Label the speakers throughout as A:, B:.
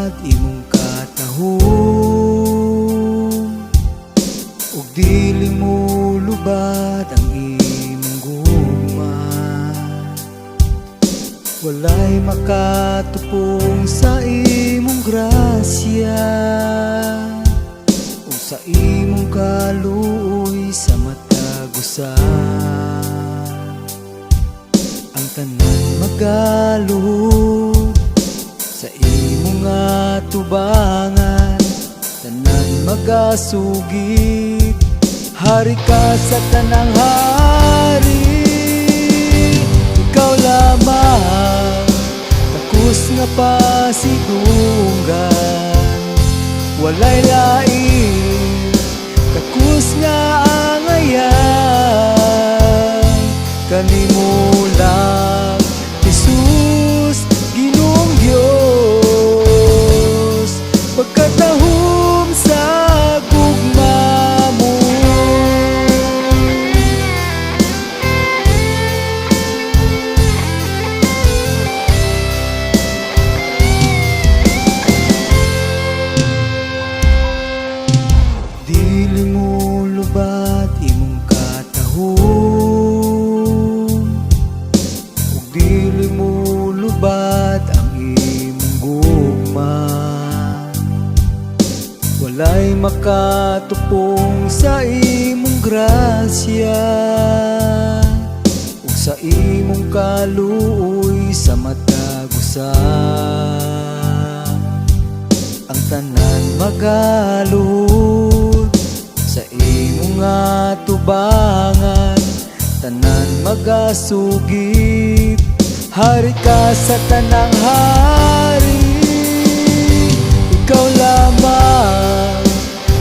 A: lubat imong katahom, ug dili mo lubat ang imong gugma. Walay makatupong sa imong grasya, ug sa imong kaluoy sa matag usa. Ang tanan magalud sa imong atubangan, tanan magasugid. Hari ka sa tanang hari, ikaw lamang takus nga pasidunggan. Walay lain takus nga angayan, kanimo lang Jesus Ginoong Dios, pagkatahom sa gugma mo. Dili mo lubat imong katahom, ug dili mo lubat ang imong gugma. Walay makatupong sa imong grasya, ug sa imong kaluoy sa matag usa. Ang tanan magalud sa imong atubangan, tanan magasugid. Hari ka sa tanang hari, ikaw lamang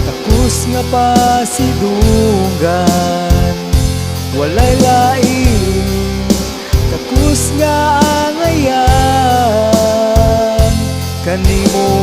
A: takus nga pasidunggan. Walay lain takus nga angayan, kanimo